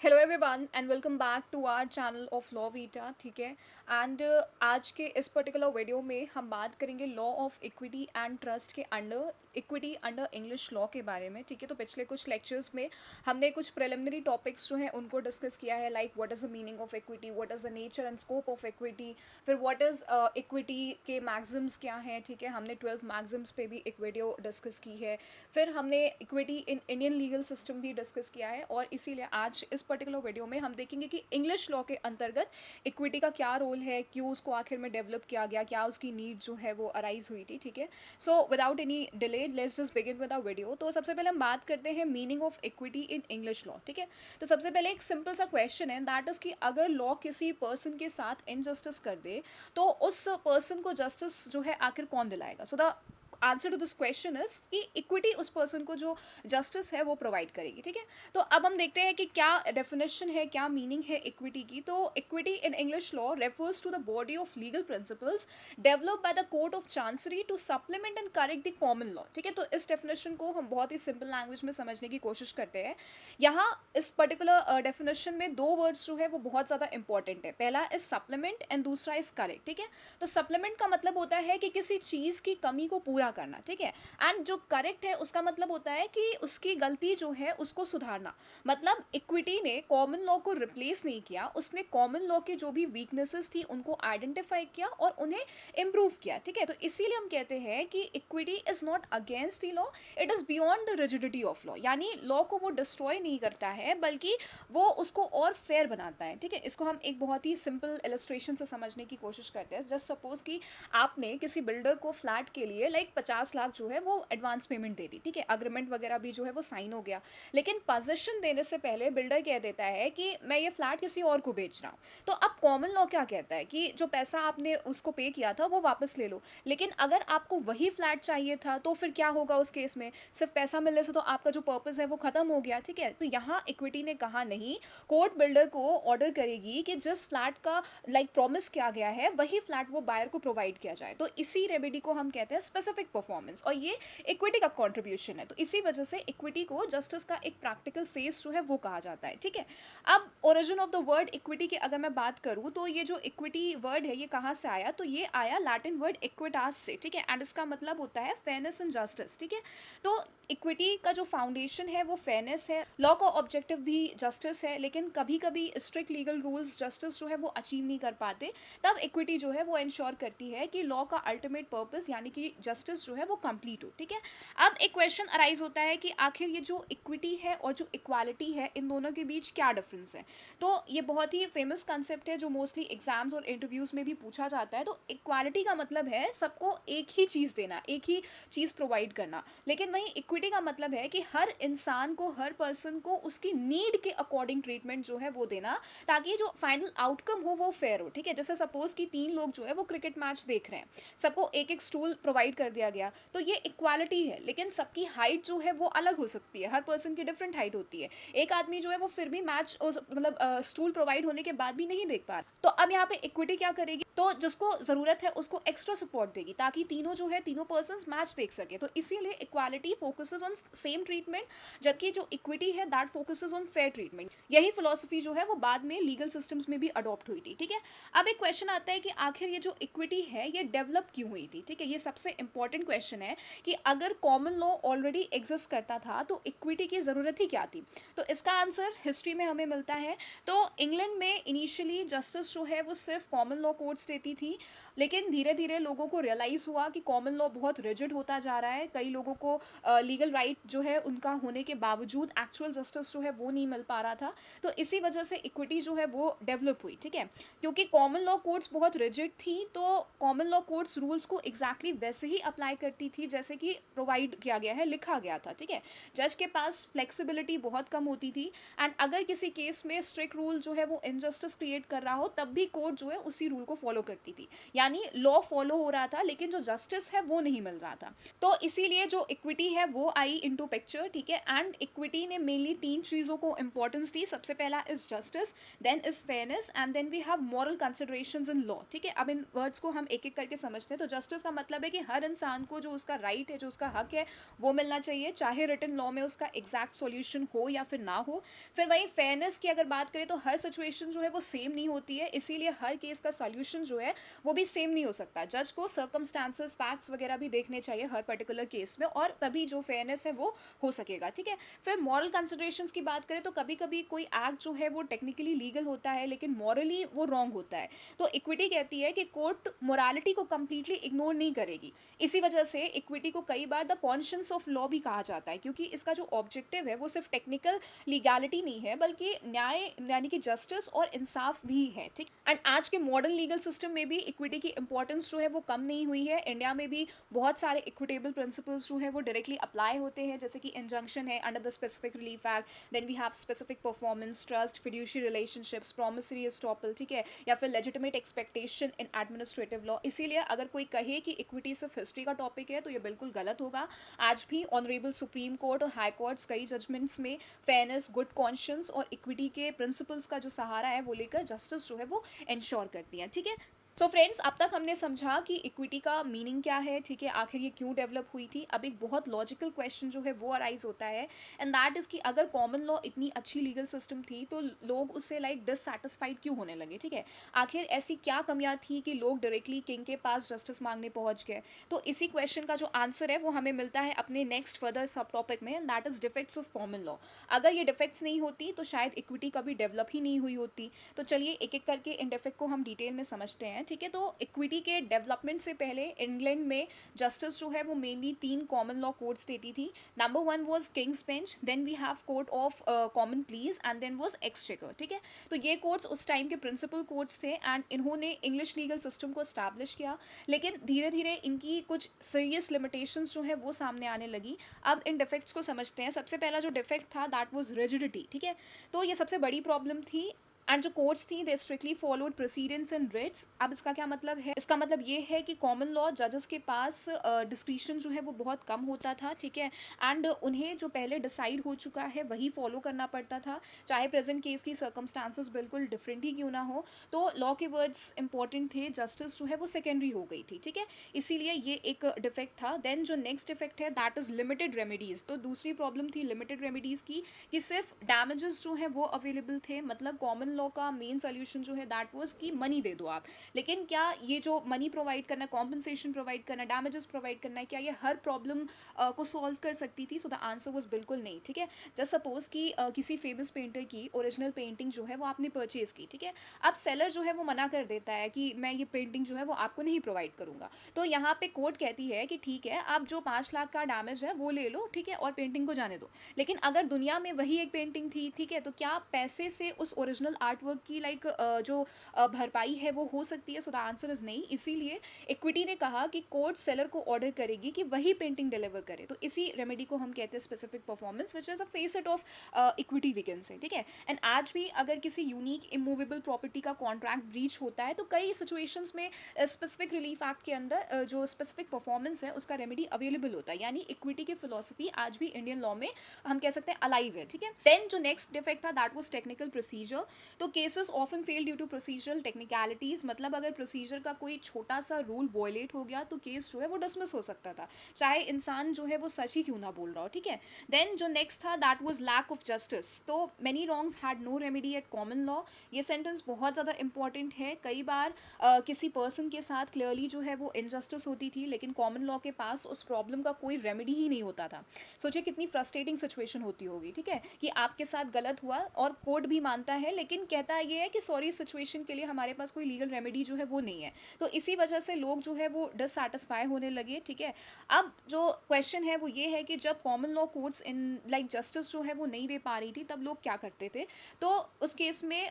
Hello everyone and welcome back to our channel of law vita. ठीक है। And आज के इस पर्टिकुलर वीडियो में हम बात करेंगे law of equity and trust के under equity under English law के बारे में। ठीक है। तो पिछले कुछ लेक्चर्स में हमने कुछ प्रिलिमिनरी टॉपिक्स जो हैं उनको डिस्कस किया है, like what is the meaning of equity, what is the nature and scope of equity, फिर व्हाट इज़ इक्विटी के मैक्सिम्स क्या हैं। ठीक है। हमने 12 मैक्सिम्स पे भी एक वीडियो डिस्कस की है। फिर हमने equity in Indian legal system भी डिस्कस किया है, और इसीलिए आज इस पर्टिकुलर वीडियो में हम देखेंगे कि इंग्लिश लॉ के अंतर्गत इक्विटी का क्या रोल है, क्यों उसको आखिर में डेवलप किया गया, क्या उसकी नीड जो है वो अराइज हुई थी। ठीक है। So without any delay let's just begin with a video. तो सबसे पहले हम बात करते हैं meaning of equity in English law. ठीक है। तो सबसे पहले एक सिंपल सा क्वेश्चन है, दैट इज कि अगर लॉ किसी पर्सन के साथ इनजस्टिस कर दे तो उस पर्सन को जस्टिस जो है आखिर कौन दिलाएगा। So the answer to this question is कि इक्विटी उस पर्सन को जो जस्टिस है वो प्रोवाइड करेगी। ठीक है। तो अब हम देखते हैं कि क्या डेफिनेशन है, क्या मीनिंग है इक्विटी की। तो equity in English law refers to the body of legal principles developed by the court of chancery to supplement and correct the common law. ठीक है। तो इस डेफिनेशन को हम बहुत ही सिंपल लैंग्वेज में समझने की कोशिश करते हैं। यहाँ इस पर्टिकुलर डेफिनेशन में दो वर्ड्स जो है वो बहुत ज़्यादा इंपॉर्टेंट है। पहला इज सप्लीमेंट एंड दूसरा इज करेक्ट। ठीक है। तो सप्लीमेंट का मतलब होता है कि किसी चीज़ की कमी को पूरा करना। ठीक है। एंड जो करेक्ट है उसका मतलब होता है कि उसकी गलती जो है उसको सुधारना। मतलब इक्विटी ने कॉमन लॉ को रिप्लेस नहीं किया, उसने कॉमन लॉ की जो भी वीकनेसेस थी उनको आइडेंटिफाई किया और उन्हें इम्प्रूव किया। ठीक है। तो इसीलिए हम कहते हैं कि equity is not against the law, it is beyond the rigidity of law. यानी लॉ को वो डिस्ट्रॉय नहीं करता है बल्कि वो उसको और फेयर बनाता है। ठीक है। इसको हम एक बहुत ही सिंपल इलस्ट्रेशन से समझने की कोशिश करते हैं। जस्ट सपोज कि आपने किसी बिल्डर को फ्लैट के लिए लाइक 50 लाख जो है वो एडवांस पेमेंट दे दी। ठीक है। अग्रीमेंट वगैरह भी जो है वो साइन हो गया, लेकिन पोजीशन देने से पहले बिल्डर कह देता है कि मैं ये फ्लैट किसी और को बेच रहा हूँ। तो अब कॉमन लॉ क्या कहता है कि जो पैसा आपने उसको पे किया था वो वापस ले लो। लेकिन अगर आपको वही फ्लैट चाहिए था तो फिर क्या होगा उस केस में? सिर्फ पैसा मिलने से तो आपका जो पर्पस है वो खत्म हो गया। ठीक है। तो यहाँ इक्विटी ने कहा नहीं, कोर्ट बिल्डर को ऑर्डर करेगी कि जिस फ्लैट का लाइक प्रॉमिस किया गया है वही फ्लैट वो बायर को प्रोवाइड किया जाए। तो इसी रेमेडी को हम कहते हैं स्पेसिफिक परफॉर्मेंस, और ये इक्विटी का कंट्रीब्यूशन है। तो इसी वजह से इक्विटी को जस्टिस का एक प्रैक्टिकल फेस जो है वो कहा जाता है। ठीक है। अब origin of the word equity की अगर मैं बात करूँ तो ये जो इक्विटी वर्ड है ये कहाँ से आया, तो ये आया लैटिन वर्ड इक्विटास से। ठीक है। एंड इसका मतलब होता है फेयरनेस एंड जस्टिस। ठीक है। तो इक्विटी का जो फाउंडेशन है वो फेयरनेस है, लॉ का ऑब्जेक्टिव भी जस्टिस है, लेकिन कभी कभी स्ट्रिक्ट लीगल रूल्स जस्टिस जो है वो अचीव नहीं कर पाते, तब इक्विटी जो है वो इंश्योर करती है कि लॉ का अल्टीमेट पर्पस यानी कि जस्टिस जो है वो कंप्लीट हो। ठीक है। अब एक क्वेश्चन अराइज होता है कि आखिर ये जो इक्विटी है और जो इक्वालिटी है इन दोनों के बीच क्या डिफरेंस है। तो ये बहुत ही फेमस कंसेप्ट है जो मोस्टली एग्जाम्स और इंटरव्यूज में भी पूछा जाता है। तो इक्वालिटी का मतलब है सबको एक ही चीज़ देना, एक ही चीज़ प्रोवाइड करना, लेकिन वहीं इक्विटी का मतलब है कि हर इंसान को, हर पर्सन को उसकी नीड के अकॉर्डिंग ट्रीटमेंट जो है वो देना, ताकि जो फाइनल आउटकम हो वो फेयर हो। ठीक है। जैसे सपोज कि 3 लोग जो है वो क्रिकेट मैच देख रहे हैं, सबको एक एक स्टूल प्रोवाइड कर दिया गया, तो ये इक्वालिटी है, लेकिन सबकी हाइट जो है वो अलग हो सकती है, हर पर्सन की डिफरेंट हाइट होती है। एक आदमी जो है वो फिर भी मैच मतलब स्टूल प्रोवाइड होने के बाद भी नहीं देख पा रहा, तो अब यहाँ पे इक्विटी क्या करेगी, तो जिसको जरूरत है उसको एक्स्ट्रा सपोर्ट देगी ताकि तीनों जो है तीनों पर्सन मैच देख सके। तो इसीलिए equality focuses on same treatment, जबकि जो इक्विटी है that focuses on fair treatment. यही फिलॉसफी जो है वो बाद में लीगल सिस्टम्स में भी अडॉप्ट हुई थी। ठीक है। अब एक क्वेश्चन आता है कि आखिर ये जो इक्विटी है ये डेवलप क्यों हुई थी। ठीक है। ये सबसे इंपॉर्टेंट क्वेश्चन है कि अगर कॉमन लॉ ऑलरेडी एग्जिस्ट करता था तो इक्विटी की ज़रूरत ही क्या थी। तो इसका आंसर हिस्ट्री में हमें मिलता है। तो इंग्लैंड में इनिशियली जस्टिस जो है वो सिर्फ कॉमन लॉ कोर्ट्स देती थी, लेकिन धीरे धीरे लोगों को रियलाइज़ हुआ कि कॉमन लॉ बहुत रिजिड होता जा रहा है, कई लोगों को लीगल राइट जो है उनका होने के बावजूद एक्चुअल जस्टिस जो है वो नहीं मिल पा रहा था। तो इसी वजह से इक्विटी जो है वो डेवलप हुई। ठीक है। क्योंकि कॉमन लॉ कोर्ट्स बहुत रिजिड थी, तो कॉमन लॉ कोर्ट्स रूल्स को एग्जैक्टली वैसे ही अप्लाई करती थी जैसे कि प्रोवाइड किया गया है, लिखा गया था। ठीक है। जज के पास फ्लेक्सिबिलिटी बहुत कम होती थी, एंड अगर किसी केस में स्ट्रिक्ट रूल जो है वो इनजस्टिस क्रिएट कर रहा हो तब भी कोर्ट जो है उसी रूल को फॉलो करती थी। यानी लॉ फॉलो हो रहा था लेकिन जो जस्टिस है वो नहीं मिल रहा था। तो इसीलिए जो इक्विटी है वो आई इनटू पिक्चर। ठीक है। एंड इक्विटी ने मेनली 3 चीज़ों को इंपॉर्टेंस दी। सबसे पहला is justice, then is fairness, and then we have moral considerations in law. ठीक है। अब इन वर्ड्स को हम एक एक करके समझते हैं। तो जस्टिस का मतलब है कि हर इंसान इंसान को जो उसका राइट है, जो उसका हक है, वो मिलना चाहिए, चाहे रिटन लॉ में उसका एग्जैक्ट सॉल्यूशन हो या फिर ना हो। फिर वहीं फेयरनेस की अगर बात करें तो हर सिचुएशन जो है वो सेम नहीं होती है, इसीलिए हर केस का सॉल्यूशन जो है वो भी सेम नहीं हो सकता। जज को सर्कमस्टांसेस, फैक्ट्स वगैरह भी देखने चाहिए हर पर्टिकुलर केस में, और तभी जो फेयरनेस है वो हो सकेगा, ठीक है। फिर मॉरल कंसिडरेशंस की बात करें तो कभी कभी कोई एक्ट जो है वो टेक्निकली लीगल होता है लेकिन मॉरली वो रॉन्ग होता है, तो इक्विटी कहती है कि कोर्ट मोरालिटी को कंप्लीटली इग्नोर नहीं करेगी। इसी वजह से इक्विटी को कई बार द कॉन्शियंस ऑफ लॉ भी कहा जाता है, क्योंकि इसका जो ऑब्जेक्टिव है वो सिर्फ टेक्निकल लीगैलिटी नहीं है बल्कि न्याय यानी कि जस्टिस और इंसाफ भी है, ठीक। एंड आज के मॉडर्न लीगल सिस्टम में भी इक्विटी की इंपॉर्टेंस जो है वो कम नहीं हुई है। इंडिया में भी बहुत सारे इक्विटेबल प्रिंसिपल्स जो है वो डायरेक्टली अप्लाई होते हैं, जैसे कि इंजंक्शन है under the specific relief act, then we have specific performance trust, fiduciary relationships, promissory estoppel, ठीक है, या फिर legitimate expectation in administrative law. इसीलिए अगर कोई कहे कि इक्विटी सिर्फ हिस्ट्री का टॉपिक है तो ये बिल्कुल गलत होगा। आज भी ऑनरेबल सुप्रीम कोर्ट और हाई कोर्ट्स कई जजमेंट्स में फेयरनेस, गुड कॉन्शियंस और इक्विटी के प्रिंसिपल्स का जो सहारा है वो लेकर जस्टिस जो है वो इंश्योर करती हैं, ठीक है। सो फ्रेंड्स, अब तक हमने समझा कि इक्विटी का मीनिंग क्या है, ठीक है, आखिर ये क्यों डेवलप हुई थी। अब एक बहुत लॉजिकल क्वेश्चन जो है वो अराइज होता है, एंड दैट इज़ कि अगर कॉमन लॉ इतनी अच्छी लीगल सिस्टम थी तो लोग उससे लाइक डिससेटिस्फाइड क्यों होने लगे, ठीक है। आखिर ऐसी क्या कमियां थी कि लोग डायरेक्टली किंग के पास जस्टिस मांगने पहुंच गए। तो इसी क्वेश्चन का जो आंसर है वो हमें मिलता है अपने नेक्स्ट फर्दर सब टॉपिक में, and that is defects of common law. अगर ये डिफेक्ट्स नहीं होती तो शायद इक्विटी कभी डेवलप ही नहीं हुई होती। तो चलिए एक एक करके इन डिफेक्ट को हम डिटेल में समझते हैं, ठीक है। तो इक्विटी के डेवलपमेंट से पहले इंग्लैंड में जस्टिस जो है वो मेनली 3 कॉमन लॉ कोर्ट्स देती थी। Number 1 was king's bench, then we have court of common pleas, and then was exchequer, ठीक है। तो ये कोर्ट्स उस टाइम के प्रिंसिपल कोर्ट्स थे, एंड इन्होंने इंग्लिश लीगल सिस्टम को एस्टैब्लिश किया, लेकिन धीरे धीरे इनकी कुछ सीरियस लिमिटेशंस जो है वो सामने आने लगी। अब इन डिफेक्ट्स को समझते हैं। सबसे पहला जो डिफेक्ट था दैट वाज रिजिडिटी, ठीक है। तो ये सबसे बड़ी प्रॉब्लम थी। एंड जो कोर्ट्स थी दे स्ट्रिक्टली फॉलोड प्रोसीडेंट्स एंड रिट्स। अब इसका क्या मतलब है? इसका मतलब ये है कि कॉमन लॉ जजेस के पास डिस्क्रिशन जो है वो बहुत कम होता था, ठीक है। एंड उन्हें जो पहले डिसाइड हो चुका है वही फॉलो करना पड़ता था, चाहे प्रेजेंट केस की सर्कमस्टांसेस बिल्कुल डिफरेंट ही क्यों ना हो। तो लॉ के वर्ड्स इंपॉर्टेंट थे, जस्टिस जो है वो सेकेंडरी हो गई थी, ठीक है। इसीलिए ये एक डिफेक्ट था। देन जो नेक्स्ट डिफेक्ट है दैट इज लिमिटेड रेमेडीज। तो दूसरी प्रॉब्लम थी लिमिटेड रेमेडीज की, कि सिर्फ डैमेजेस जो है वो अवेलेबल थे। मतलब कॉमन लॉ का मेन सोल्यूशन जो है दैट वाज कि मनी दे दो आप, लेकिन क्या ये जो मनी प्रोवाइड करना, कॉम्पनसेशन प्रोवाइड करना, डैमेजेस प्रोवाइड करना है, क्या ये हर प्रॉब्लम को सॉल्व कर सकती थी? सो द आंसर वाज बिल्कुल नहीं, ठीक है। जस्ट सपोज कि किसी फेमस पेंटर की ओरिजिनल पेंटिंग जो है वो आपने परचेज की, ठीक है। अब सेलर जो है वो मना कर देता है कि मैं ये पेंटिंग जो है वो आपको नहीं प्रोवाइड करूंगा। तो यहाँ पे कोर्ट कहती है कि ठीक है, आप जो 5 लाख का डैमेज है वो ले लो, ठीक है, और पेंटिंग को जाने दो। लेकिन अगर दुनिया में वही एक पेंटिंग थी, ठीक है, तो क्या पैसे से उस ओरिजिनल आर्ट वर्क की लाइक जो भरपाई है वो हो सकती है? सो द आंसर इज नहीं। इसीलिए इक्विटी ने कहा कि कोर्ट सेलर को ऑर्डर करेगी कि वही पेंटिंग डिलीवर करे। तो इसी रेमेडी को हम कहते हैं specific performance, which is a facet of equity we can say, ठीक है। एंड आज भी अगर किसी यूनिक इमूवेबल प्रॉपर्टी का कॉन्ट्रैक्ट ब्रीच होता है तो कई सिचुएशंस में स्पेसिफिक रिलीफ एक्ट के अंदर जो स्पेसिफिक परफॉर्मेंस है उसका रेमेडी अवेलेबल होता है। यानी इक्विटी की फिलोसफी आज भी इंडियन लॉ में हम कह सकते हैं अलाइव है, ठीक है। देन जो नेक्स्ट डिफेक्ट था दैट वाज टेक्निकल प्रोसीजर। तो cases often fail due to procedural technicalities. मतलब अगर प्रोसीजर का कोई छोटा सा रूल वॉयलेट हो गया तो केस जो है वो डिसमिस हो सकता था, चाहे इंसान जो है वो सच ही क्यों ना बोल रहा हो, ठीक है। देन जो नेक्स्ट था that was lack of justice. तो many wrongs had no remedy at common law. ये सेंटेंस बहुत ज़्यादा इंपॉर्टेंट है। कई बार किसी पर्सन के साथ क्लियरली जो है वो इनजस्टिस होती थी, लेकिन कॉमन लॉ के पास उस प्रॉब्लम का कोई रेमेडी ही नहीं होता था। सोचिए कितनी फ्रस्ट्रेटिंग सिचुएशन होती होगी, ठीक है, कि आपके साथ गलत हुआ और कोर्ट भी मानता है, लेकिन कहता ये है कि सॉरी सिचुएशन के लिए हमारे पास कोई लीगल रेमेडी जो है वो नहीं है। तो इसी वजह से लोग जो है वो डिससैटिस्फाई होने लगे, ठीक है। अब जो क्वेश्चन है वो ये है कि जब common law courts in like justice जो है वो नहीं दे पा रही थी तब लोग क्या करते थे? तो उस केस में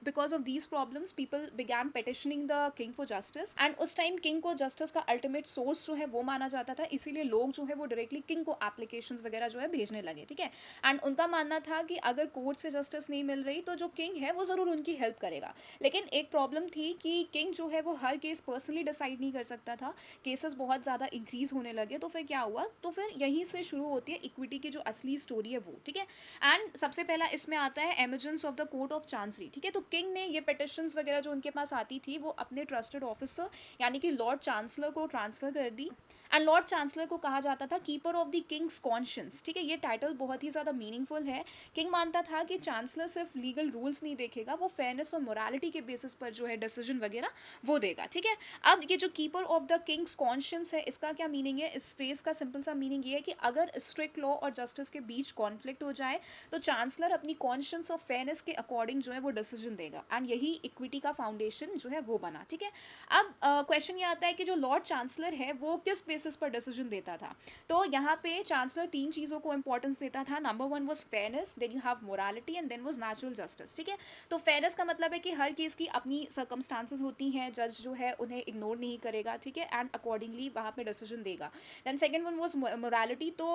because of these problems people began petitioning the king for justice. And उस टाइम किंग को जस्टिस का अल्टीमेट सोर्स जो है वो माना जाता था, इसीलिए लोग जो है वो डायरेक्टली किंग को एप्लीकेशंस वगैरह जो है भेजने लगे, ठीक है। एंड उनका मानना था कि अगर कोर्ट से जस्टिस नहीं मिल रही तो जो किंग है वो ज़रूर उनकी हेल्प करेगा। लेकिन एक प्रॉब्लम थी कि किंग जो है वो हर केस पर्सनली डिसाइड नहीं कर सकता था। केसेस बहुत ज़्यादा इंक्रीज होने लगे, तो फिर क्या हुआ? तो फिर यहीं से शुरू होती है इक्विटी की जो असली स्टोरी है वो, ठीक है। एंड सबसे पहला इसमें आता है emergence of the court of chancery, ठीक है। तो किंग ने ये पिटिशंस वगैरह जो उनके पास आती थी वो अपने ट्रस्टेड ऑफिसर यानी कि लॉर्ड चांसलर को ट्रांसफ़र कर दी। एंड लॉर्ड चांसलर को कहा जाता था keeper of the Kings conscience, ठीक है। ये टाइटल बहुत ही ज़्यादा मीनिंगफुल है। किंग मानता था कि चांसलर सिर्फ लीगल रूल्स नहीं देखेगा, वो फेयरनेस और मोरालिटी के बेसिस पर जो है डिसीजन वगैरह वो देगा, ठीक है। अब ये जो keeper of the Kings conscience है, इसका क्या मीनिंग है? इस फ्रेज का सिंपल सा मीनिंग ये है कि अगर स्ट्रिक्ट लॉ और जस्टिस के बीच कॉन्फ्लिक्ट हो जाए तो चांसलर अपनी कॉन्शियंस और फेयरनेस के अकॉर्डिंग जो है वो डिसीजन देगा, एंड यही इक्विटी का फाउंडेशन जो है वो बना, ठीक है। अब क्वेश्चन ये आता है कि जो लॉर्ड चांसलर है वो किस बेसिस पर डिसीजन देता था। तो यहाँ पे चांसलर तीन चीज़ों को इंपॉर्टेंस देता था। Number one was fairness, then you have morality, and then was natural justice, ठीक है। तो फेयरनेस का मतलब है कि हर केस की अपनी सर्कमस्टांसेस होती हैं, जज जो है उन्हें इग्नोर नहीं करेगा, ठीक है, एंड अकॉर्डिंगली वहाँ पे डिसीजन देगा। Then second one was morality. तो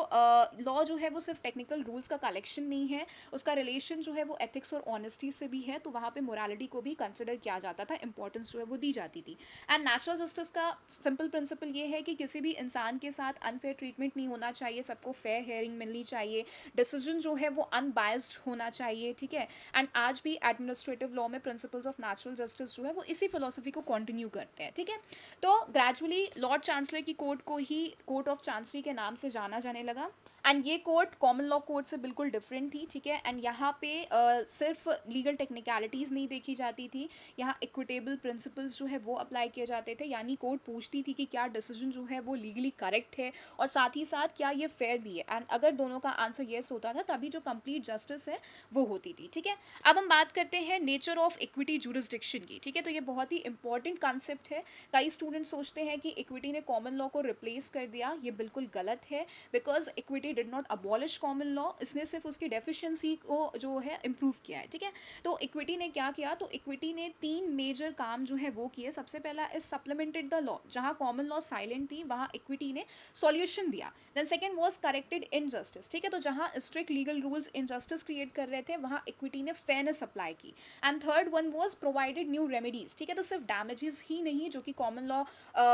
लॉ जो है वो सिर्फ टेक्निकल रूल्स का कलेक्शन नहीं है, उसका रिलेशन जो है वो एथिक्स और ऑनेस्टी से भी है, तो वहाँ पे मोरालिटी को भी कंसिडर किया जाता था, इंपॉर्टेंस जो है वो दी जाती थी। एंड नेचुरल जस्टिस का सिंपल प्रिंसिपल ये है कि किसी भी इंसान के साथ अनफेयर ट्रीटमेंट नहीं होना चाहिए, सबको फेयर हेयरिंग मिलनी चाहिए, डिसीजन जो है वो अनबायस्ड होना चाहिए, ठीक है। एंड आज भी एडमिनिस्ट्रेटिव लॉ में प्रिंसिपल्स ऑफ नेचुरल जस्टिस जो है वो इसी फिलोसफी को कंटिन्यू करते हैं, ठीक है। तो ग्रेजुअली लॉर्ड चांसलर की कोर्ट को ही कोर्ट ऑफ चांसरी के नाम से जाना जाने लगा, एंड ये कोर्ट कॉमन लॉ कोर्ट से बिल्कुल डिफरेंट थी, ठीक है। एंड यहाँ पे सिर्फ लीगल टेक्निकलिटीज़ नहीं देखी जाती थी, यहाँ इक्विटेबल प्रिंसिपल्स जो है वो अप्लाई किए जाते थे, यानी कोर्ट पूछती थी कि क्या डिसीजन जो है वो लीगली करेक्ट है और साथ ही साथ क्या ये फेयर भी है, एंड अगर दोनों का आंसर येस होता था तभी जो कंप्लीट जस्टिस है वो होती थी, ठीक है। अब हम बात करते हैं नेचर ऑफ इक्विटी जुरिस्डिक्शन की, ठीक है। तो ये बहुत ही इंपॉर्टेंट कॉन्सेप्ट है। कई स्टूडेंट सोचते हैं कि इक्विटी ने कॉमन लॉ को रिप्लेस कर दिया, ये बिल्कुल गलत है, because equity did not abolish common law, इसने सिर्फ उसकी डेफिशिएंसी को जो है इम्प्रूव किया है, ठीक है। तो इक्विटी ने क्या किया? तो इक्विटी ने तीन मेजर काम जो है वो किए। सबसे पहला इज सप्लीमेंटेड द लॉ, जहां कॉमन लॉ साइलेंट थी वहां इक्विटी ने सॉल्यूशन दिया। Then second was corrected injustice, ठीक है। तो जहां strict legal rules injustice create कर रहे थे वहां इक्विटी ने फेयरनेस अप्लाई की। And third one was provided new remedies, ठीक है। तो सिर्फ डैमेजेस ही नहीं जो कि कॉमन लॉ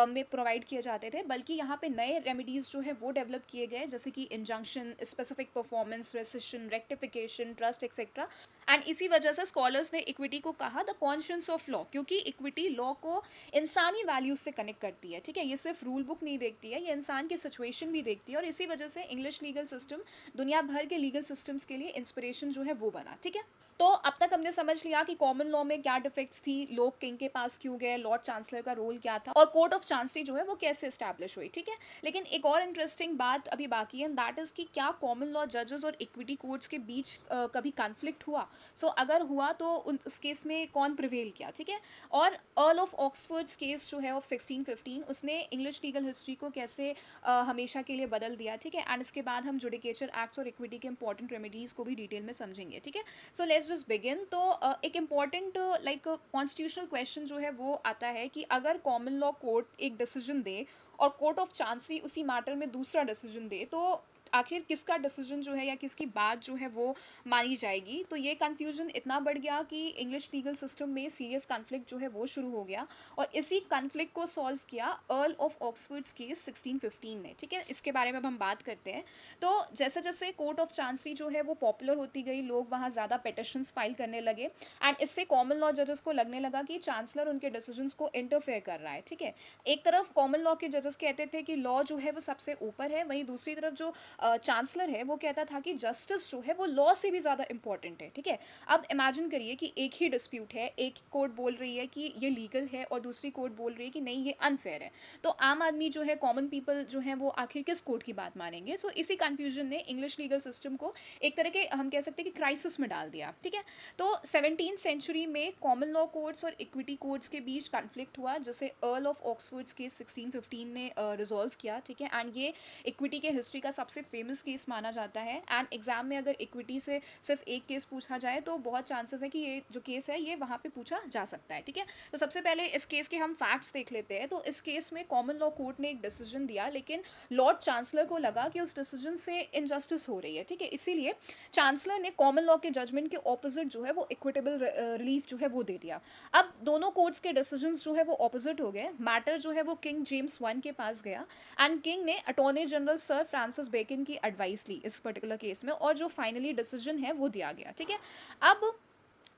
में प्रोवाइड किए जाते थे, बल्कि यहाँ पे नए रेमेडीज जो है वो डेवलप किए गए, जैसे कि injunction, specific performance, rescission, rectification, trust etcetera. And इसी वजह से स्कॉलर्स ने इक्विटी को कहा द कॉन्शियंस ऑफ लॉ, क्योंकि इक्विटी लॉ को इंसानी वैल्यूज से कनेक्ट करती है, ठीक है। ये सिर्फ रूल बुक नहीं देखती है, ये इंसान की सिचुएशन भी देखती है, और इसी वजह से इंग्लिश लीगल सिस्टम दुनिया भर के लीगल सिस्टम्स के लिए इंस्पिरेशन जो है वो बना, ठीक है। तो अब तक हमने समझ लिया कि कॉमन लॉ में क्या डिफेक्ट्स थी, लोग किंग के पास क्यों गए, लॉर्ड चांसलर का रोल क्या था, और कोर्ट ऑफ चांसरी जो है वो कैसे इस्टेब्लिश हुई, ठीक है। लेकिन एक और इंटरेस्टिंग बात अभी बाकी है, दैट इज कि क्या कॉमन लॉ जजेस और इक्विटी कोर्ट्स के बीच कभी कॉन्फ्लिक्ट हुआ। सो अगर हुआ तो उस केस में कौन प्रिवेल किया, ठीक है। और अर्ल ऑफ ऑक्सफोर्ड्स केस जो है ऑफ 1615, उसने इंग्लिश लीगल हिस्ट्री को कैसे हमेशा के लिए बदल दिया, ठीक है। एंड इसके बाद हम जुडिकेचर एक्ट्स और इक्विटी के इंपॉर्टेंट रेमेडीज को भी डिटेल में समझेंगे, ठीक है। So let's just begin. तो एक इम्पॉर्टेंट लाइक कॉन्स्टिट्यूशनल क्वेश्चन जो है वो आता है कि अगर कॉमन लॉ कोर्ट एक डिसीजन दे और कोर्ट ऑफ चांसरी उसी मैटर में दूसरा डिसीजन दे, तो आखिर किसका डिसीजन जो है या किसकी बात जो है वो मानी जाएगी। तो ये कन्फ्यूजन इतना बढ़ गया कि इंग्लिश लीगल सिस्टम में सीरियस कॉन्फ्लिक्ट जो है वो शुरू हो गया, और इसी कॉन्फ्लिक्ट को सॉल्व किया अर्ल ऑफ ऑक्सफोर्ड्स केस 1615 ने, ठीक है। इसके बारे में अब हम बात करते हैं। तो जैसे जैसे कोर्ट ऑफ चांसरी जो है वो पॉपुलर होती गई, लोग वहाँ ज़्यादा पेटिशंस फाइल करने लगे, एंड इससे कॉमन लॉ जजेस को लगने लगा कि चांसलर उनके डिसीजंस को इंटरफेयर कर रहा है, ठीक है। एक तरफ कॉमन लॉ के जजेस कहते थे कि लॉ जो है वो सबसे ऊपर है, वहीं दूसरी तरफ जो चांसलर है वो कहता था कि जस्टिस जो है वो लॉ से भी ज़्यादा इंपॉर्टेंट है, ठीक है। अब इमेजिन करिए कि एक ही डिस्प्यूट है, एक कोर्ट बोल रही है कि ये लीगल है और दूसरी कोर्ट बोल रही है कि नहीं ये अनफेयर है। तो आम आदमी जो है, कॉमन पीपल जो है वो आखिर किस कोर्ट की बात मानेंगे। सो इसी कन्फ्यूजन ने इंग्लिश लीगल सिस्टम को एक तरह के हम कह सकते हैं कि क्राइसिस में डाल दिया, ठीक है। तो 17th सेंचुरी में कॉमन लॉ कोर्ट्स और इक्विटी कोर्ट्स के बीच कॉन्फ्लिक्ट हुआ, जिसे अर्ल ऑफ ऑक्सफोर्ड्स केस 1615 ने रिजॉल्व किया, ठीक है। एंड ये इक्विटी के हिस्ट्री का सबसे फेमस केस माना जाता है। एंड एग्जाम में अगर इक्विटी से सिर्फ एक केस पूछा जाए तो बहुत चांसेस है कि ये जो केस है ये वहाँ पे पूछा जा सकता है, ठीक है। तो सबसे पहले इस केस के हम फैक्ट्स देख लेते हैं। तो इस केस में कॉमन लॉ कोर्ट ने एक डिसीजन दिया, लेकिन लॉर्ड चांसलर को लगा कि उस डिसीजन से इनजस्टिस हो रही है, ठीक है। इसीलिए चांसलर ने कॉमन लॉ के जजमेंट के ऑपोजिट जो है वो इक्विटेबल रिलीफ जो है वो दे दिया। अब दोनों कोर्ट्स के डिसीजंस जो है वो ऑपोजिट हो गए। मैटर जो है वो किंग जेम्स वन के पास गया, एंड किंग ने attorney general sir Francis Bacon की एडवाइस ली इस पर्टिकुलर केस में, और जो फाइनली डिसीजन है वो दिया गया, ठीक है। अब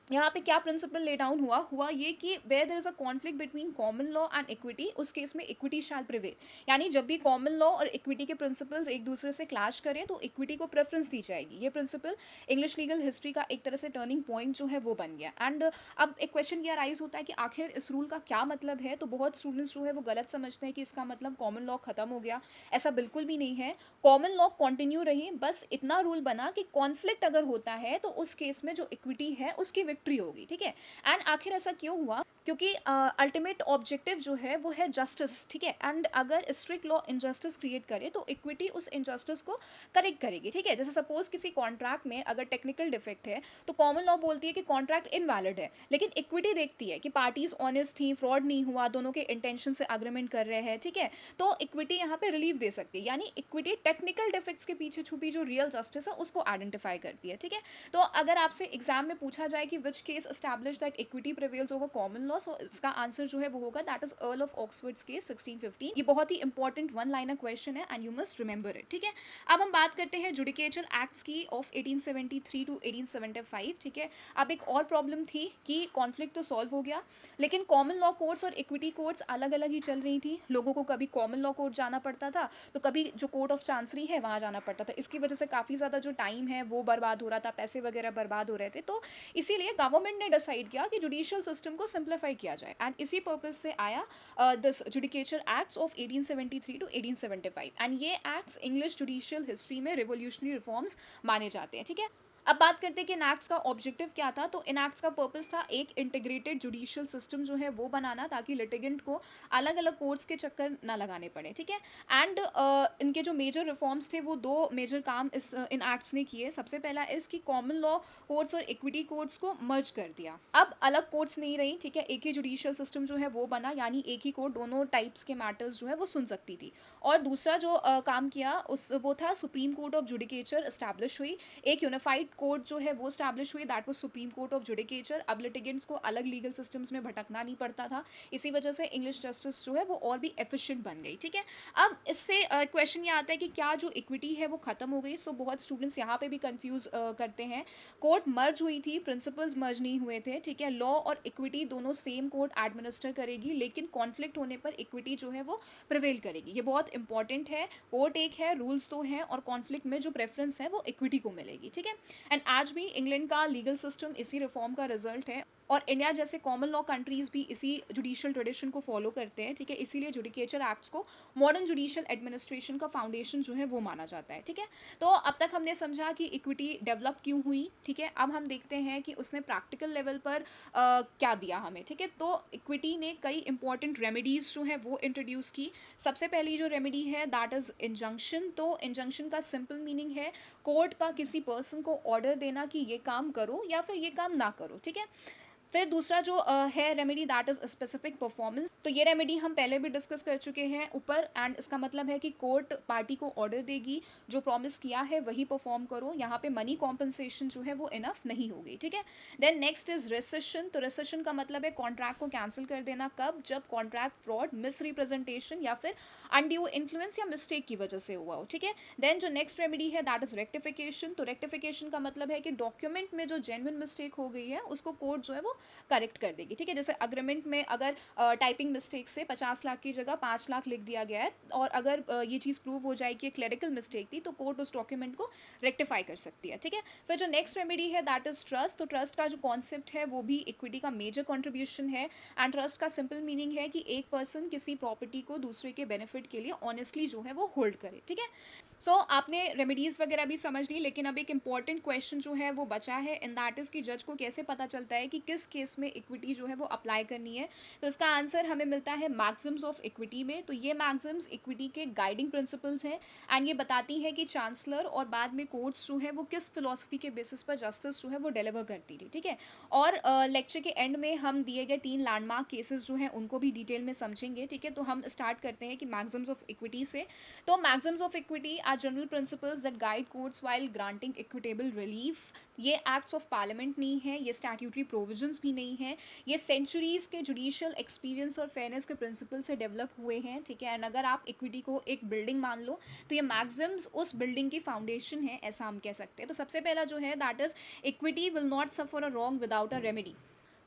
यहाँ पे क्या प्रिंसिपल ले डाउन हुआ हुआ ये कि where there is a conflict between common law and equity, उस केस में इक्विटी शैल प्रिवेल। यानी जब भी कॉमन लॉ और इक्विटी के प्रिंसिपल्स एक दूसरे से क्लैश करें तो इक्विटी को प्रेफरेंस दी जाएगी। ये प्रिंसिपल इंग्लिश लीगल हिस्ट्री का एक तरह से टर्निंग पॉइंट जो है वो बन गया। एंड अब एक क्वेश्चन ये राइज होता है कि आखिर इस रूल का क्या मतलब है। तो बहुत स्टूडेंट्स जो है वो गलत समझते हैं कि इसका मतलब कॉमन लॉ खत्म हो गया। ऐसा बिल्कुल भी नहीं है, कॉमन लॉ कंटिन्यू रही, बस इतना रूल बना कि कॉन्फ्लिक्ट अगर होता है तो उस केस में जो इक्विटी है उसकी विक्ट्री होगी, ठीक है। एंड आखिर ऐसा क्यों हुआ, क्योंकि अल्टीमेट ऑब्जेक्टिव जो है वो है जस्टिस, ठीक है। एंड अगर स्ट्रिक्ट लॉ इनजस्टिस क्रिएट करे तो इक्विटी उस इनजस्टिस को करेक्ट करेगी, ठीक है। जैसे सपोज किसी कॉन्ट्रैक्ट में अगर टेक्निकल डिफेक्ट है तो कॉमन लॉ बोलती है कि कॉन्ट्रैक्ट इनवैलिड है, लेकिन इक्विटी देखती है कि पार्टीज ऑनेस्ट थी, फ्रॉड नहीं हुआ, दोनों के इंटेंशन से अग्रीमेंट कर रहे हैं, ठीक है। तो इक्विटी यहाँ पे रिलीफ दे सकती है, यानी इक्विटी टेक्निकल डिफेक्ट्स के पीछे छुपी जो रियल जस्टिस है उसको आइडेंटिफाई करती है, ठीक है। तो अगर आपसे एग्जाम में पूछा जाए कि which case establish that equity prevails over common law, so इसका आंसर जो है वो होगा that is Earl of Oxford's case 1615। ये बहुत ही इंपॉर्टेंट वन लाइनर क्वेश्चन है and you must remember it, ठीक है। अब हम बात करते हैं जुडिकेचर एक्ट्स की ऑफ 1873 टू 1875, ठीक है। अब एक और प्रॉब्लम थी कि कॉन्फ्लिक्ट तो सॉल्व हो गया, लेकिन कॉमन लॉ कोर्ट्स और इक्विटी कोर्ट्स अलग अलग ही चल रही थी। लोगों को कभी कॉमन लॉ कोर्ट जाना पड़ता था तो कभी जो कोर्ट ऑफ चांसरी है वहाँ जाना पड़ता था। इसकी वजह से काफ़ी ज़्यादा जो टाइम है वो बर्बाद हो रहा था, पैसे वगैरह बर्बाद हो रहे थे। तो इसीलिए गवर्नमेंट ने डिसाइड किया कि जुडिशियल सिस्टम को सिंप्लीफाई किया जाए एंड इसी पर्पज से आया this judicature acts of 1873 to 1875। And ये एक्ट्स इंग्लिश जुडिशियल हिस्ट्री में रिवोल्यूशनरी रिफॉर्म्स माने जाते हैं, ठीक है। अब बात करते हैं कि इन एक्ट्स का ऑब्जेक्टिव क्या था। तो इन एक्ट्स का पर्पस था एक इंटीग्रेटेड जुडिशियल सिस्टम जो है वो बनाना, ताकि लिटिगेंट को अलग अलग कोर्ट्स के चक्कर ना लगाने पड़े, ठीक है। एंड इनके जो मेजर रिफॉर्म्स थे वो दो मेजर काम इस इन एक्ट्स ने किए। सबसे पहला इसकी कॉमन लॉ कोर्ट्स और इक्विटी कोर्ट्स को मर्ज कर दिया। अब अलग कोर्ट्स नहीं रही, ठीक है, एक ही जुडिशियल सिस्टम जो है वो बना, यानी एक ही कोर्ट दोनों टाइप्स के मैटर्स जो है वो सुन सकती थी। और दूसरा जो काम किया उस वो था supreme court of judicature establish हुई। एक यूनिफाइड कोर्ट जो है वो स्टैब्लिश हुई, that was supreme court of judicature. अब लिटिगेंट्स को अलग लीगल सिस्टम्स में भटकना नहीं पड़ता था। इसी वजह से इंग्लिश जस्टिस जो है वो और भी एफिशिएंट बन गई, ठीक है। अब इससे क्वेश्चन ये आता है कि क्या जो इक्विटी है वो खत्म हो गई। सो बहुत स्टूडेंट्स यहाँ पे भी कंफ्यूज करते हैं। कोर्ट मर्ज हुई थी, प्रिंसिपल्स मर्ज नहीं हुए थे, ठीक है। लॉ और इक्विटी दोनों सेम कोर्ट एडमिनिस्टर करेगी, लेकिन कॉन्फ्लिक्ट होने पर इक्विटी जो है वो प्रिवेल करेगी। ये बहुत इंपॉर्टेंट है। कोर्ट एक है, रूल्स तो हैं, और कॉन्फ्लिक्ट में जो प्रेफरेंस है वो इक्विटी को मिलेगी, ठीक है। एंड आज भी इंग्लैंड का लीगल सिस्टम इसी रिफॉर्म का रिजल्ट है, और इंडिया जैसे कॉमन लॉ कंट्रीज भी इसी जुडिशियल ट्रेडिशन को फॉलो करते हैं, ठीक है। इसीलिए जुडिकेचर एक्ट्स को मॉडर्न जुडिशियल एडमिनिस्ट्रेशन का फाउंडेशन जो है वो माना जाता है, ठीक है। तो अब तक हमने समझा कि इक्विटी डेवलप क्यों हुई, ठीक है। अब हम देखते हैं कि उसने प्रैक्टिकल लेवल पर क्या दिया हमें, ठीक है। तो इक्विटी ने कई इंपॉर्टेंट रेमेडीज जो है वो इंट्रोड्यूस की। सबसे पहली जो रेमेडी है दैट इज इंजंक्शन। तो इंजंक्शन का सिंपल मीनिंग है कोर्ट का किसी पर्सन को ऑर्डर देना कि ये काम करो या फिर ये काम ना करो, ठीक है। फिर दूसरा जो है remedy that is specific performance. तो ये रेमेडी हम पहले भी डिस्कस कर चुके हैं ऊपर, एंड इसका मतलब है कि कोर्ट पार्टी को ऑर्डर देगी जो प्रॉमिस किया है वही परफॉर्म करो। यहाँ पे मनी कॉम्पनसेशन जो है वो इनफ नहीं होगी, ठीक है। Then next is rescission. तो रेसेशन का मतलब है कॉन्ट्रैक्ट को कैंसिल कर देना। कब? जब कॉन्ट्रैक्ट फ्रॉड, मिस रिप्रेजेंटेशन या फिर अनड्यू इन्फ्लुएंस या मिस्टेक की वजह से हुआ हो, ठीक है। देन जो नेक्स्ट रेमेडी है दैट इज रेक्टिफिकेशन। तो रेक्टिफिकेशन का मतलब है कि डॉक्यूमेंट में जो जेन्युइन मिस्टेक हो गई है उसको कोर्ट जो है वो करेक्ट कर देगी, ठीक है। जैसे अग्रीमेंट में अगर टाइपिंग मिस्टेक से 50 लाख की जगह 5 लाख लिख दिया गया है, और अगर ये चीज़ प्रूव हो जाए कि क्लरिकल मिस्टेक थी, तो कोर्ट उस डॉक्यूमेंट को रेक्टिफाई कर सकती है, ठीक है। फिर जो नेक्स्ट रेमेडी है दैट इज ट्रस्ट। तो ट्रस्ट का जो कॉन्सेप्ट है वो भी इक्विटी का मेजर कॉन्ट्रीब्यूशन है। एंड ट्रस्ट का सिंपल मीनिंग है कि एक पर्सन किसी प्रॉपर्टी को दूसरे के बेनिफिट के लिए ऑनेस्टली जो है वो होल्ड करे, ठीक है। सो आपने रेमेडीज़ वगैरह भी समझ ली, लेकिन अब एक इंपॉर्टेंट क्वेश्चन जो है वो बचा है, इन दैट इज़ कि जज को कैसे पता चलता है कि किस केस में इक्विटी जो है वो अप्लाई करनी है। तो इसका आंसर हमें मिलता है मैक्सिम्स ऑफ इक्विटी में। तो ये मैक्सिम्स इक्विटी के गाइडिंग प्रिंसिपल्स हैं, एंड ये बताती है कि चांसलर और बाद में कोर्ट्स जो है वो किस फिलोसफी के बेसिस पर जस्टिस जो है वो डिलीवर करती थी, ठीक है। और लेक्चर के एंड में हम दिए गए 3 लैंडमार्क केसेस जो हैं उनको भी डिटेल में समझेंगे, ठीक है। तो हम स्टार्ट करते हैं कि मैक्सिम्स ऑफ इक्विटी से। तो Maxim's of equity are general principles that guide courts while granting equitable relief। ये एक्ट्स ऑफ पार्लियामेंट नहीं है, ये स्टैट्यूटरी प्रोविजंस मैगज़िम्स भी नहीं हैं, ये सेंचुरीज़ के जुडिशियल एक्सपीरियंस और फेयरनेस के प्रिंसिपल से डेवलप हुए हैं, ठीक है। एंड अगर आप इक्विटी को एक बिल्डिंग मान लो तो ये मैगज़िम्स उस बिल्डिंग की फाउंडेशन है, ऐसा हम कह सकते हैं। तो सबसे पहला जो है that is equity will not suffer a wrong without a remedy.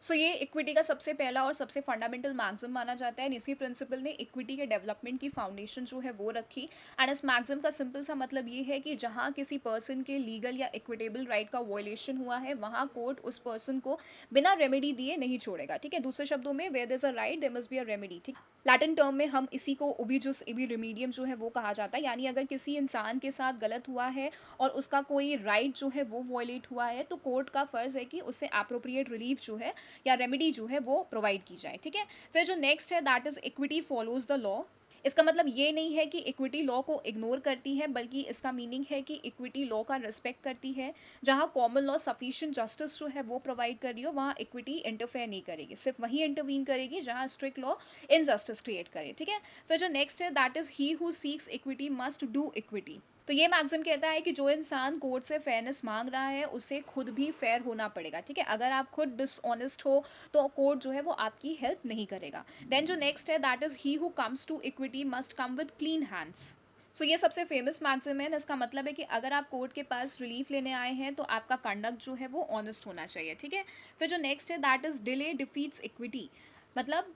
So ये इक्विटी का सबसे पहला और सबसे फंडामेंटल मैक्सिम माना जाता है। इसी प्रिंसिपल ने इक्विटी के डेवलपमेंट की फाउंडेशन जो है वो रखी। एंड इस मैक्सिम का सिंपल सा मतलब ये है कि जहाँ किसी पर्सन के लीगल या इक्विटेबल राइट का वायलेशन हुआ है वहाँ कोर्ट उस पर्सन को बिना रेमेडी दिए नहीं छोड़ेगा, ठीक है। दूसरे शब्दों में where there is a right there must be a remedy, ठीक। लैटिन टर्म में हम इसी को ओबिजुस इबी रिमीडियम जो है वो कहा जाता है, यानी अगर किसी इंसान के साथ गलत हुआ है और उसका कोई राइट जो है वो वॉयलेट हुआ है तो कोर्ट का फ़र्ज़ है कि उससे अप्रोप्रिएट रिलीफ जो है या रेमेडी जो है वो प्रोवाइड की जाए, ठीक है। फिर जो नेक्स्ट है that is equity follows the law. इसका मतलब ये नहीं है कि इक्विटी लॉ को इग्नोर करती है, बल्कि इसका मीनिंग है कि इक्विटी लॉ का रिस्पेक्ट करती है। जहाँ कॉमन लॉ सफिशिएंट जस्टिस जो है वो प्रोवाइड कर रही हो वहाँ इक्विटी इंटरफेयर नहीं करेगी, सिर्फ वही इंटरवीन करेगी जहाँ स्ट्रिक्ट लॉ इनजस्टिस क्रिएट करे, ठीक है। फिर जो नेक्स्ट है that is he who seeks equity must do equity. तो ये मैक्सिम कहता है कि जो इंसान कोर्ट से फेयरनेस मांग रहा है उसे खुद भी फेयर होना पड़ेगा, ठीक है। अगर आप खुद डिसऑनेस्ट हो तो कोर्ट जो है वो आपकी हेल्प नहीं करेगा। देन जो नेक्स्ट है that is he who comes to equity must come with clean hands. So ये सबसे फेमस मैक्सिम है। इसका मतलब है कि अगर आप कोर्ट के पास रिलीफ लेने आए हैं तो आपका कंडक्ट जो है वो ऑनेस्ट होना चाहिए, ठीक है। फिर जो नेक्स्ट है that is delay defeats equity. मतलब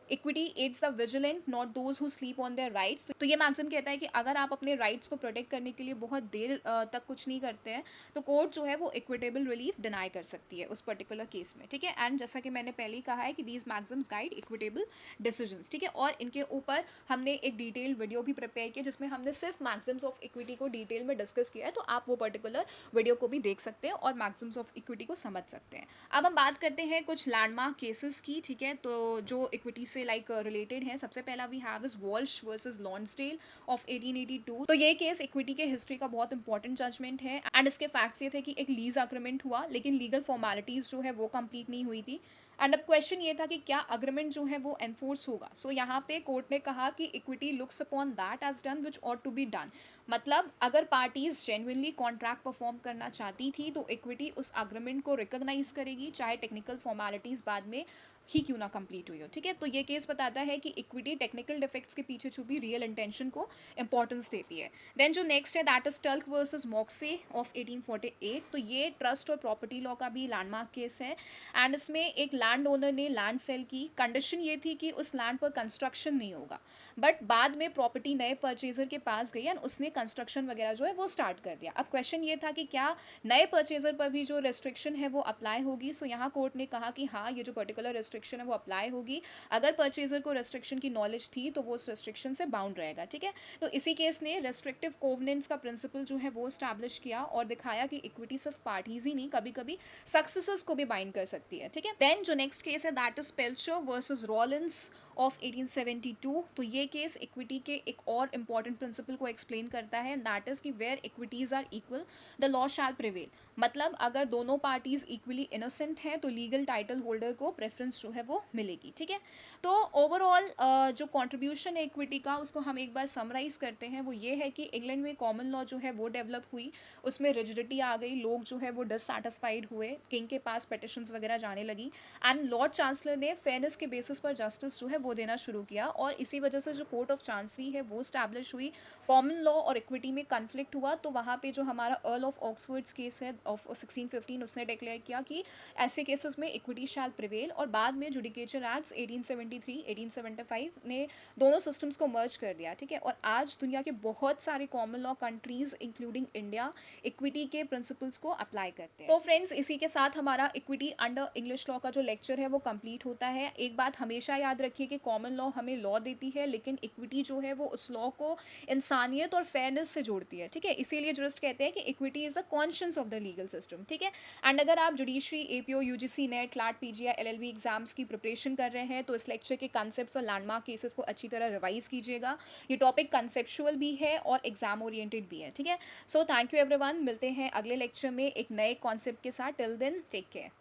equity aids the vigilant not those who sleep on their rights. तो ये मैक्सिम कहता है कि अगर आप अपने राइट्स को प्रोटेक्ट करने के लिए बहुत देर तक कुछ नहीं करते हैं तो कोर्ट जो है वो इक्विटेबल रिलीफ डिनाई कर सकती है उस पर्टिकुलर केस में, ठीक है। एंड जैसा कि मैंने पहले ही कहा है कि these Maxim's guide equitable decisions, ठीक है। और इनके ऊपर हमने एक डिटेल वीडियो भी प्रिपेयर किया जिसमें हमने सिर्फ मैक्सिम्स ऑफ इक्विटी को डिटेल में डिस्कस किया है, तो आप वो पर्टिकुलर वीडियो को भी देख सकते हैं और मैक्सिम्स ऑफ इक्विटी को समझ सकते हैं। अब हम बात करते हैं कुछ लैंडमार्क केसेस की, ठीक है। तो जो इक्विटी से रिलेटेड है, सबसे पहला we have is Walsh versus Lonsdale of 1882। तो ये केस इक्विटी के हिस्ट्री का बहुत इंपॉर्टेंट जजमेंट है। एंड इसके फैक्ट्स ये थे कि एक लीज अग्रीमेंट हुआ लेकिन लीगल फॉर्मेलिटीज जो है वो कंप्लीट नहीं हुई थी। एंड अब क्वेश्चन ये था कि क्या अग्रीमेंट जो है वो एनफोर्स होगा। सो यहाँ पे कोर्ट ने कहा कि equity looks upon that as done which ought to be done. मतलब अगर पार्टीज जेन्युइनली कॉन्ट्रैक्ट परफॉर्म करना चाहती थी तो इक्विटी उस अग्रीमेंट को रिकॉग्नाइज करेगी, चाहे टेक्निकल फॉर्मेलिटीज बाद में ही क्यों ना कंप्लीट हुई हो, ठीक है। तो ये केस बताता है कि इक्विटी टेक्निकल डिफेक्ट्स के पीछे छुपी रियल इंटेंशन को इंपॉर्टेंस देती है। देन जो नेक्स्ट है that is Tulk versus Moxhay of 1848। तो ये ट्रस्ट और प्रॉपर्टी लॉ का भी लैंडमार्क केस है। एंड इसमें एक लैंड ओनर ने लैंड सेल की, कंडीशन ये थी कि उस लैंड पर कंस्ट्रक्शन नहीं होगा, बट बाद में प्रॉपर्टी नए परचेजर के पास गई एंड उसने कंस्ट्रक्शन वगैरह जो है वो स्टार्ट कर दिया। अब क्वेश्चन ये था कि क्या नए परचेजर पर भी जो रेस्ट्रिक्शन है वो अप्लाई होगी। सो यहाँ कोर्ट ने कहा कि हाँ, ये जो पर्टिकुलर रेस्ट्रिक्शन है वो अप्लाई होगी। अगर परचेजर को रेस्ट्रिक्शन की नॉलेज थी तो वो उस रेस्ट्रिक्शन से बाउंड रहेगा, ठीक है। तो इसी केस ने रेस्ट्रिक्टिव कोवेनेंट्स का प्रिंसिपल जो है वो स्टैब्लिश किया और दिखाया कि इक्विटी सिर्फ पार्टीज ही नहीं, कभी कभी सक्सेसेस को भी बाइंड कर सकती है, ठीक है। देन जो नेक्स्ट केस है that is Pilcher versus Rawlins of 1872। तो ये केस इक्विटी के एक और इंपॉर्टेंट प्रिंसिपल को एक्सप्लेन करता है, दैट इज कि where equities are equal the law shall prevail. मतलब अगर दोनों पार्टीज इक्वली इनोसेंट हैं तो लीगल टाइटल होल्डर को प्रेफरेंस जो है वो मिलेगी, ठीक है। तो ओवरऑल जो कंट्रीब्यूशन है इक्विटी का उसको हम एक बार समराइज करते हैं, वो ये है कि इंग्लैंड में कॉमन लॉ जो है वो डेवलप हुई, उसमें रिजिडिटी आ गई, लोग जो है वो डिससैटिस्फाइड हुए, किंग के पास पिटिशंस वगैरह जाने लगी एंड लॉर्ड चांसलर ने फेयरनेस के बेसिस पर जस्टिस जो है वो देना शुरू किया और इसी वजह से जो कोर्ट ऑफ चांसरी है वो स्टैब्लिश हुई। कॉमन लॉ और इक्विटी में कन्फ्लिक्ट हुआ तो वहाँ पे जो हमारा अर्ल ऑफ ऑक्सफोर्ड्स केस है ऑफ 1615 उसने डिक्लेयर किया कि ऐसे केसेस में इक्विटी शैल प्रिवेल। और बाद में जुडिकेचर एक्ट्स 1873 1875 ने दोनों सिस्टम्स को मर्ज कर दिया, ठीक है। और आज दुनिया के बहुत सारे common law countries including India equity के प्रिंसिपल्स को अप्लाई करते हैं। तो फ्रेंड्स, इसी के साथ हमारा इक्विटी अंडर इंग्लिश लॉ का जो लेक्चर है वो कंप्लीट होता है। एक बात हमेशा याद रखिए कि कॉमन लॉ हमें लॉ देती है लेकिन इक्विटी जो है वो उस लॉ को इंसानियत और फेयरनेस से जोड़ती है, ठीक है। इसीलिए जुरिस्ट कहते हैं कि equity is the conscious of the legal system, ठीक है। एंड अगर आप judiciary, APO, UGC, net, CLAT, PG या एलएलबी एग्जाम्स की प्रिपरेशन कर रहे हैं तो इस लेक्चर के कॉन्सेप्ट्स और लैंडमार्क केसेस को अच्छी तरह रिवाइज कीजिएगा। ये टॉपिक कंसेप्चुअल भी है और एग्जाम ओरिएंटेड भी है, ठीक है। सो थैंक यू एवरीवन, मिलते हैं अगले लेक्चर में एक नए कॉन्सेप्ट के साथ। Till then take care.